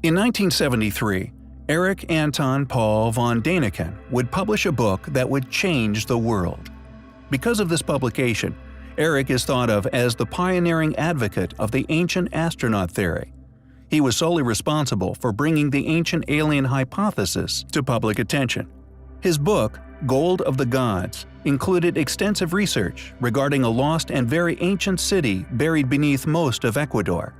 In 1973, Erich Anton Paul von Däniken would publish a book that would change the world. Because of this publication, Erich is thought of as the pioneering advocate of the ancient astronaut theory. He was solely responsible for bringing the ancient alien hypothesis to public attention. His book, Gold of the Gods, included extensive research regarding a lost and very ancient city buried beneath most of Ecuador.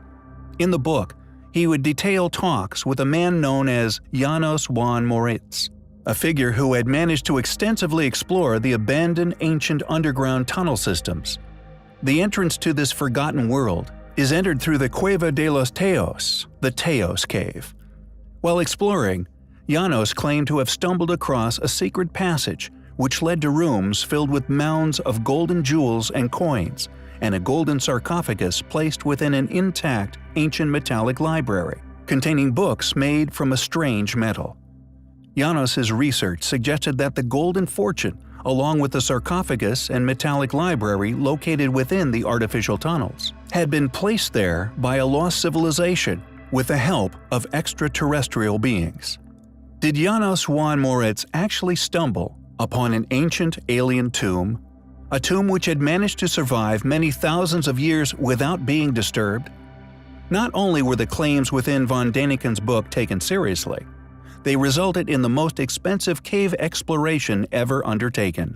In the book, he would detail talks with a man known as Janos van Moritz, a figure who had managed to extensively explore the abandoned ancient underground tunnel systems. The entrance to this forgotten world is entered through the Cueva de los Teos, the Teos Cave. While exploring, Janos claimed to have stumbled across a secret passage which led to rooms filled with mounds of golden jewels and coins, and a golden sarcophagus placed within an intact ancient metallic library, containing books made from a strange metal. Janos's research suggested that the golden fortune, along with the sarcophagus and metallic library located within the artificial tunnels, had been placed there by a lost civilization with the help of extraterrestrial beings. Did Janos van Moritz actually stumble upon an ancient alien tomb? A tomb which had managed to survive many thousands of years without being disturbed? Not only were the claims within von Däniken's book taken seriously, they resulted in the most expensive cave exploration ever undertaken.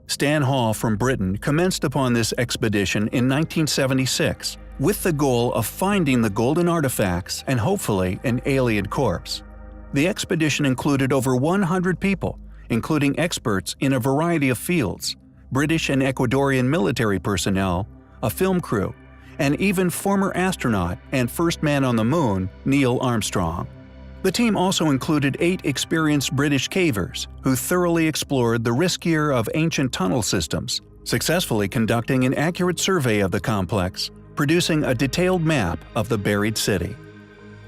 Stan Hall from Britain commenced upon this expedition in 1976 with the goal of finding the golden artifacts and hopefully an alien corpse. The expedition included over 100 people, including experts in a variety of fields, British and Ecuadorian military personnel, a film crew, and even former astronaut and first man on the moon, Neil Armstrong. The team also included 8 experienced British cavers who thoroughly explored the riskier of ancient tunnel systems, successfully conducting an accurate survey of the complex, producing a detailed map of the buried city.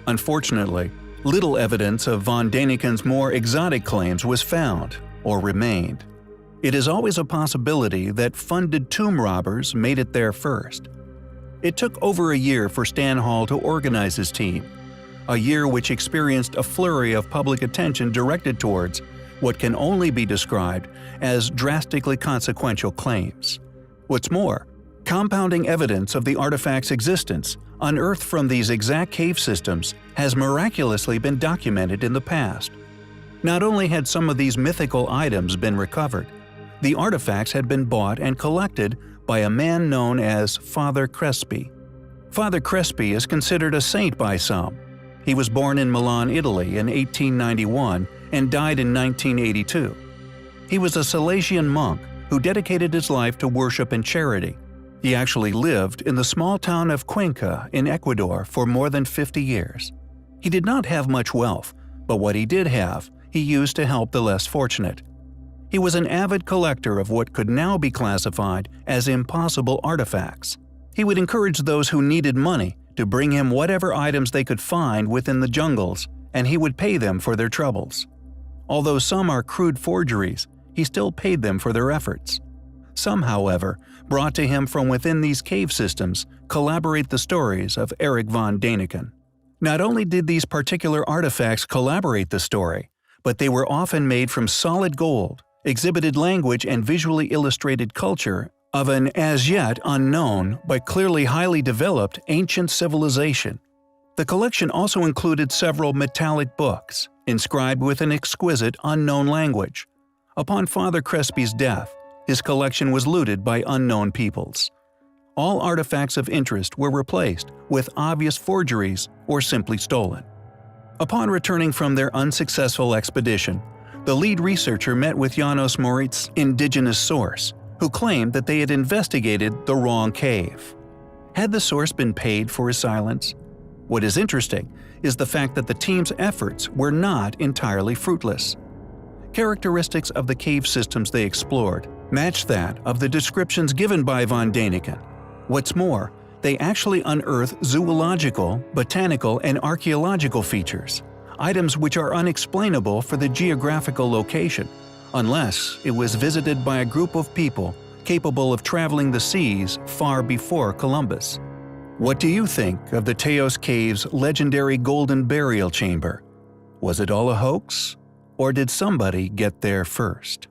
Unfortunately, little evidence of von Däniken's more exotic claims was found or remained. It is always a possibility that funded tomb robbers made it there first. It took over a year for Stan Hall to organize his team, a year which experienced a flurry of public attention directed towards what can only be described as drastically consequential claims. What's more, compounding evidence of the artifact's existence, unearthed from these exact cave systems, has miraculously been documented in the past. Not only had some of these mythical items been recovered, the artifacts had been bought and collected by a man known as Father Crespi. Father Crespi is considered a saint by some. He was born in Milan, Italy in 1891 and died in 1982. He was a Salesian monk who dedicated his life to worship and charity. He actually lived in the small town of Cuenca in Ecuador for more than 50 years. He did not have much wealth, but what he did have, he used to help the less fortunate. He was an avid collector of what could now be classified as impossible artifacts. He would encourage those who needed money to bring him whatever items they could find within the jungles, and he would pay them for their troubles. Although some are crude forgeries, he still paid them for their efforts. Some, however, brought to him from within these cave systems corroborate the stories of Erich von Däniken. Not only did these particular artifacts corroborate the story, but they were often made from solid gold, exhibited language and visually illustrated culture of an as yet unknown but clearly highly developed ancient civilization. The collection also included several metallic books, inscribed with an exquisite unknown language. Upon Father Crespi's death, his collection was looted by unknown peoples. All artifacts of interest were replaced with obvious forgeries or simply stolen. Upon returning from their unsuccessful expedition, the lead researcher met with Janos Moritz's indigenous source, who claimed that they had investigated the wrong cave. Had the source been paid for his silence? What is interesting is the fact that the team's efforts were not entirely fruitless. Characteristics of the cave systems they explored matched that of the descriptions given by von Däniken. What's more, they actually unearthed zoological, botanical, and archaeological features, items which are unexplainable for the geographical location, unless it was visited by a group of people capable of traveling the seas far before Columbus. What do you think of the Teos Cave's legendary golden burial chamber? Was it all a hoax? Or did somebody get there first?